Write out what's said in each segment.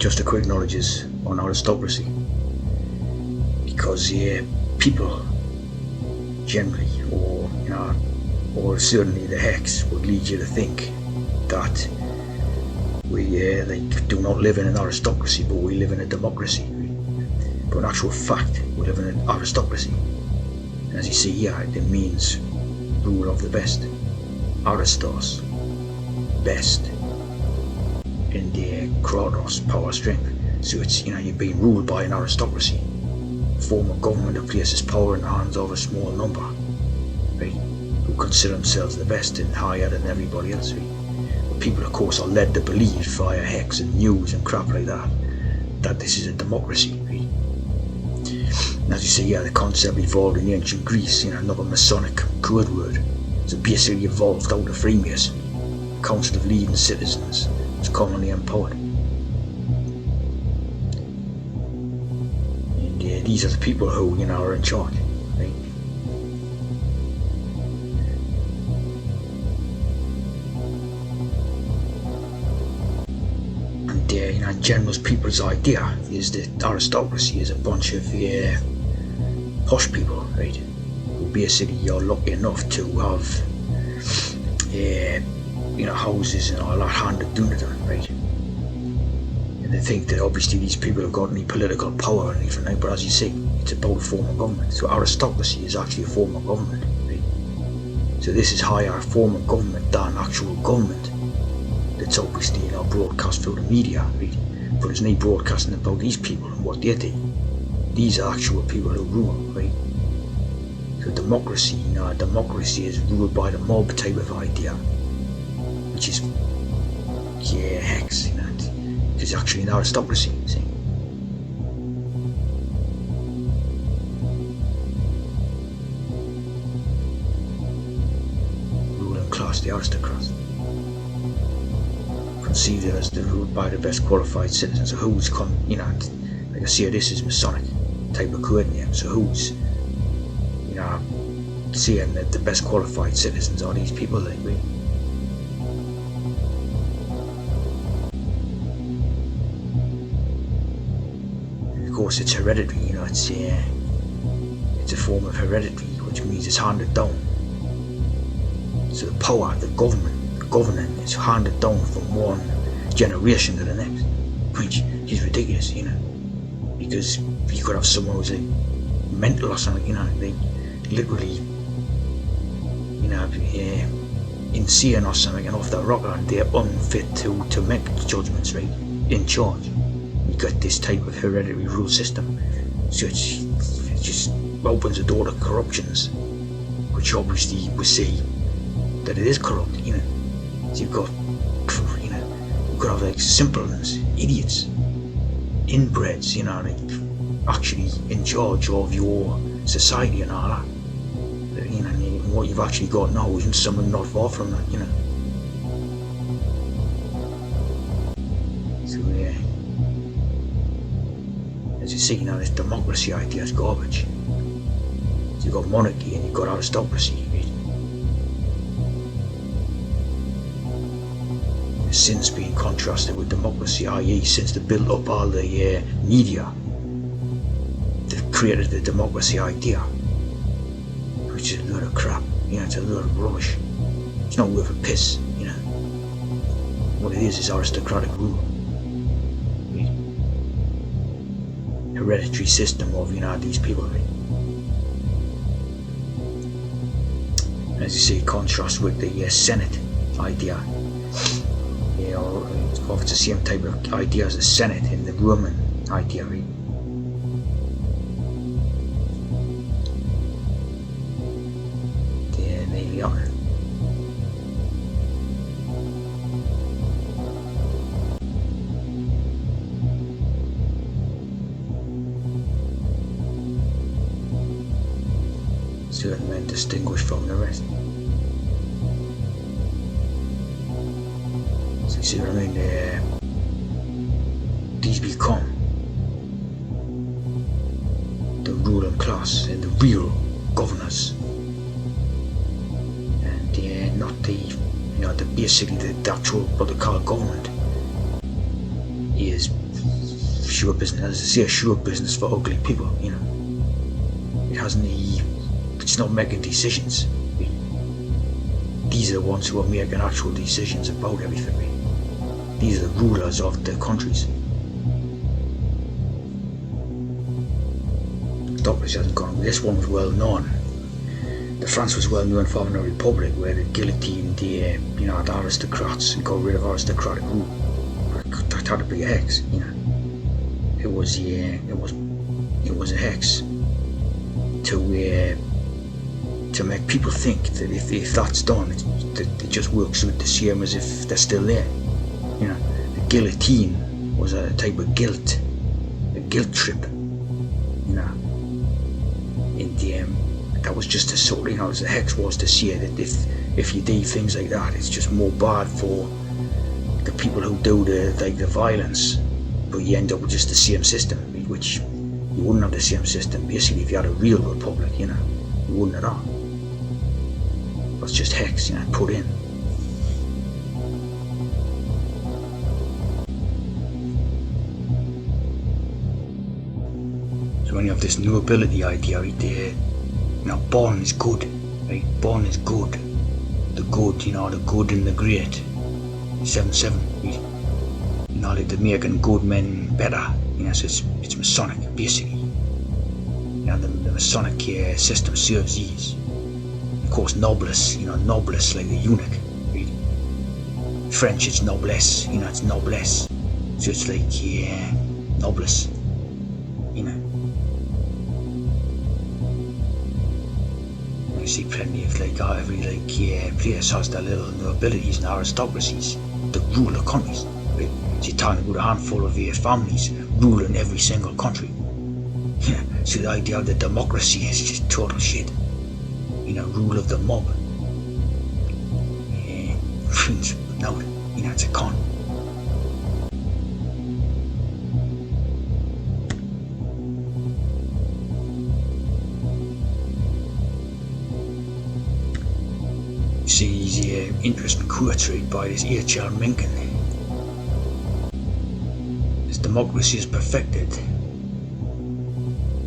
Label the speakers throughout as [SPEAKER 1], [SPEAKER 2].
[SPEAKER 1] just a quick knowledge is on aristocracy, because people generally, or certainly the hex, would lead you to think that we do not live in an aristocracy, but we live in a democracy. But in actual fact, we live in an aristocracy. And as you see here, it means rule of the best. Aristos, best, in the kratos, power, strength. So it's, you're being ruled by an aristocracy, form of government that places power in the hands of a small number, right, who consider themselves the best and higher than everybody else, right? But people, of course, are led to believe via hex and news and crap like that this is a democracy, right? And as you see, the concept evolved in ancient Greece, another Masonic code word. So basically evolved out of Freemasonry. A council of leading citizens was commonly empowered. And these are the people who, are in charge, right? And in general, people's idea is that aristocracy is a bunch of posh people, right? Who basically are lucky enough to have houses and all that handed down to them, right? And they think that obviously these people have got any political power or anything, right? But as you say, it's about a form of government. So aristocracy is actually a form of government, right? So this is higher form of government than actual government. That's obviously broadcast through the media, right? But there's no broadcasting about these people and what they do. These are actual people who rule, right? So democracy, democracy is ruled by the mob type of idea, which is, hex, it's actually an aristocracy, see? Ruling class, the aristocrats, conceived as the ruled by the best qualified citizens. So who's like I say, this is Masonic type of code name. So who's, saying that the best qualified citizens are these people, like we. Of course, it's hereditary. It's a form of hereditary, which means it's handed down. So the power, the governing is handed down from one generation to the next, which is ridiculous, because you could have someone who's like mental or something, they literally, insane or something and off their rocker, and they're unfit to make judgments, right, in charge. You got this type of hereditary rule system, so it just opens the door to corruptions, which obviously we see that it is corrupt, So you've got, you could have like simpletons, idiots, inbreds, like actually in charge of your society and all that. And what you've actually got now isn't someone not far from that, So as you see, this democracy idea is garbage. So you've got monarchy and you've got aristocracy, right? Since being contrasted with democracy, i.e. since they built up all the media, they've created the democracy idea, which is a load of crap, it's a load of rubbish. It's not worth a piss, What it is aristocratic rule. Right? Hereditary system of, these people, right? As you see, contrast with the Senate idea. It's the same type of idea as the Senate in the Roman idea, right? Certain men distinguished from the rest. So you see what I mean? These become the ruling class and the real governors, and not the basically the actual what they call government is show business, as I say, show business for ugly people, you know. It hasn't, it's not making decisions. These are the ones who are making actual decisions about everything. These are the rulers of the countries. Aristocracy hasn't gone. This one was well known. The France was well known for having a republic where they guillotined the, the aristocrats and got rid of aristocratic rule. That had to be a hex, you know. It was a hex to make people think that if that's done, it just works out the same as if they're still there. You know, the guillotine was a type of guilt, a guilt trip. You know, and that was just a sort, as the hex was to say that if you do things like that, it's just more bad for the people who do the violence, but you end up with just the same system, which you wouldn't have the same system basically if you had a real republic, you wouldn't at all. That's just hex, put in. So when you have this nobility idea right there, born is good, right? Born is good. The good, the good and the great. 7-7, like the making good men better, so it's Masonic basically. The Masonic system serves these. Of course, noblesse, noblesse like the eunuch, right? French, it's noblesse, it's noblesse. So it's like, noblesse, You see plenty of every place has their little nobilities and aristocracies that rule the countries, right? So you're talking about a handful of families ruling every single country. So the idea of the democracy is just total shit. Rule of the mob. No, it's a con. See these interesting quotes read by this H.L. Mencken. As democracy is perfected,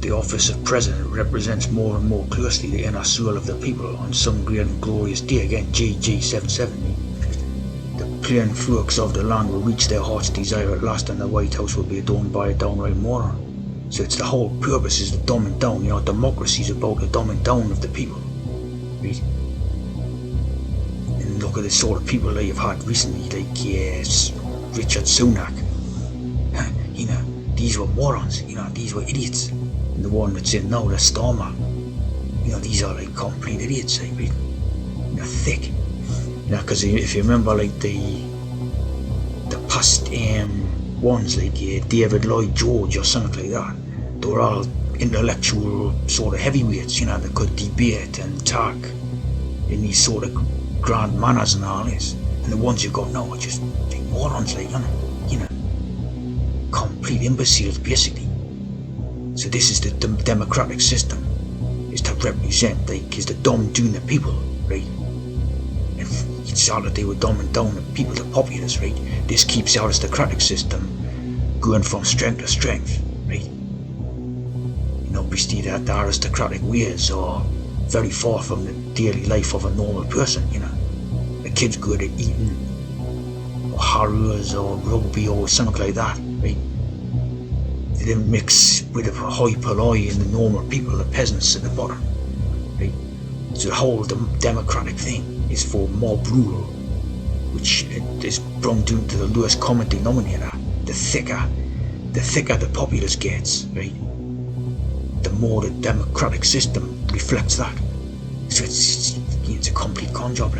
[SPEAKER 1] the office of president represents more and more closely the inner soul of the people on some great and glorious day. Again, GG770. The plain folks of the land will reach their heart's desire at last, and the White House will be adorned by a downright moron. So it's the whole purpose is the dumbing down. Democracy is about the dumbing down of the people. Right? And look at the sort of people that you've had recently, like Richard Sunak. These were morons. These were idiots. And the one that's in now, the Stormer, these are complete idiots, thick. Because if you remember, the past ones, David Lloyd George or something like that, they were all intellectual sort of heavyweights, that could debate and talk in these sort of grand manners and all this. And the ones you got now are just morons, complete imbeciles, basically. So this is the democratic system, is to represent, is the dumb doing the people, right? And it's all that they were dumbing down the people, the populace, right? This keeps the aristocratic system going from strength to strength, right? Obviously that the aristocratic ways are very far from the daily life of a normal person, The kids good at eating, or harrows, or rugby, or something like that, right? They didn't mix with the high polloi and the normal people, the peasants at the bottom, right? So the whole democratic thing is for mob rule, which is brought down to the lowest common denominator. The thicker the populace gets, right? The more the democratic system reflects that. So it's a complete con job,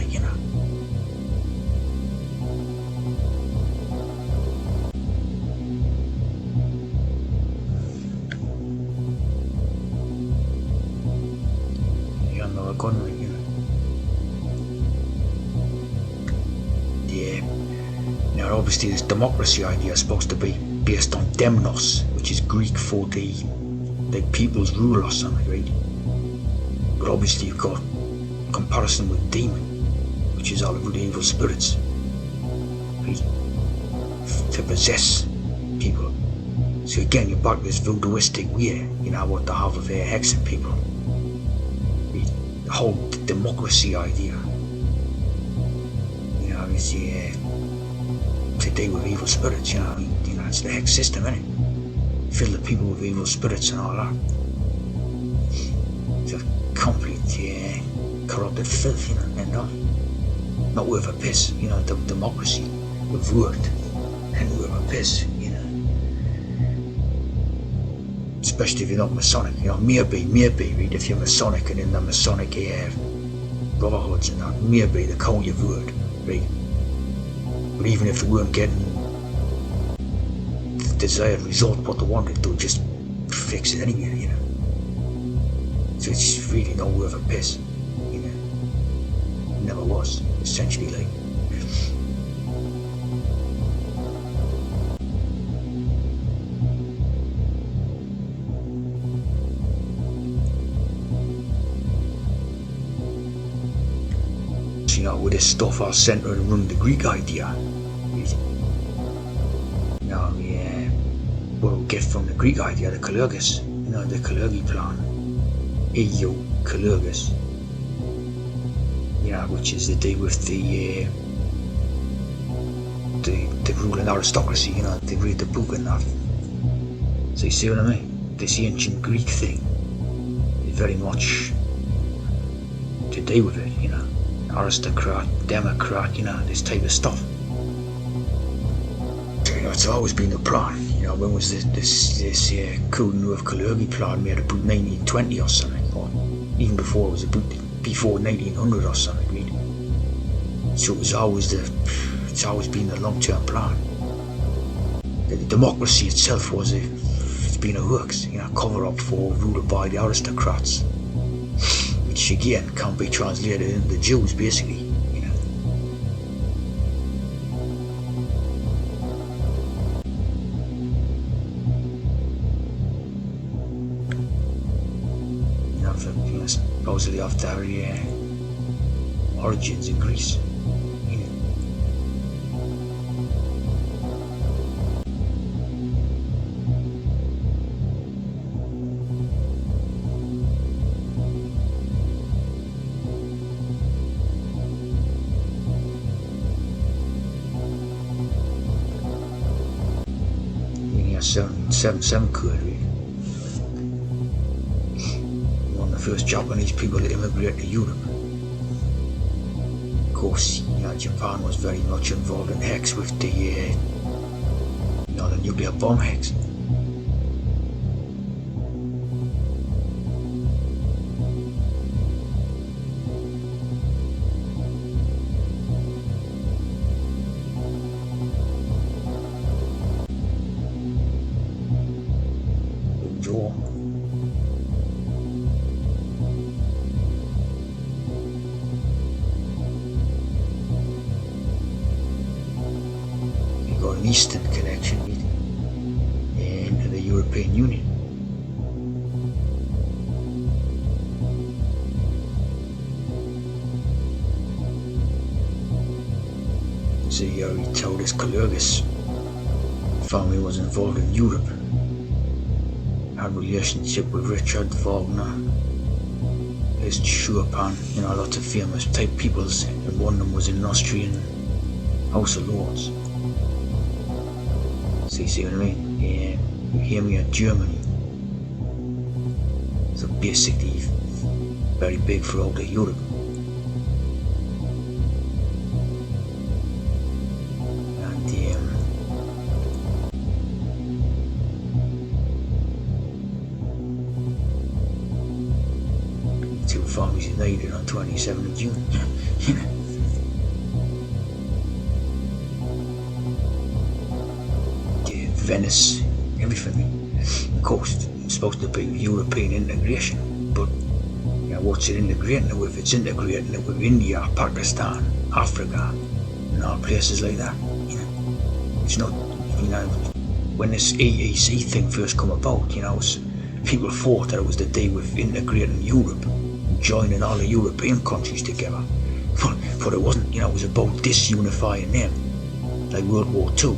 [SPEAKER 1] Now obviously this democracy idea is supposed to be based on demnos, which is Greek for the people's rule or something, right? But obviously you've got comparison with demon, which is all about the evil spirits, right? To possess people. So again, you're back to this voodooistic way, you know, what they have of hexing people. The whole democracy idea, you know, is to deal with evil spirits, you know, it's the hex system, isn't it? Fill the people with evil spirits and all that. It's a complete corrupted filth, you know, and not worth a piss, you know. The democracy have worked and worth a piss, you know. Especially if you're not Masonic, you know, maybe, read, if you're Masonic and in the Masonic brotherhoods and that, maybe they count your word, right? But even if they weren't getting the desired result, what they wanted, they'll just fix it anyway, you know. So it's really not worth a piss, you know. Never was, essentially, like. You know, with this stuff all centered around the Greek idea. You know, what we get from the Greek idea, the Calurgus, you know, the Calurgi plan, Calurgus, you know, which is the deal with the ruling aristocracy, you know, they read the book and that. So you see what I mean? This ancient Greek thing is very much to do with it, you know. Aristocrat, democrat, you know, this type of stuff. You know, it's always been the plan. You know, when was this Coup of Calurgi plan made about 1920 or something, or even before, it was about before 1900 or something, really. So it's always been the long-term plan. The democracy itself it's been a hoax, you know, cover-up for ruled by the aristocrats. Which again can't be translated into the Jews, basically, you know. You know, supposedly after origins in Greece, you know. Seven code, really. One of the first Japanese people to immigrate to Europe. Of course, you know, Japan was very much involved in hex with the, you know, the nuclear bomb hex. An eastern connection into the European Union. So he already told us Calurgus family was involved in Europe, had relationship with Richard Wagner, his Chopin, you know, lots of famous type peoples, and one of them was in an Austrian House of Lords. So you see what I mean? Yeah, you hear me at Germany. So basically, very big for all of Europe. And two families united on 27th of June. You know. Venice, everything. Of course, it's supposed to be European integration, but you know, what's it integrating it with? It's integrating it with India, Pakistan, Africa, and all places like that. You know, it's not. You know, when this EEC thing first come about, you know, people thought that it was the day with integrating Europe, joining all the European countries together, but it wasn't. You know, it was about disunifying them, like World War II.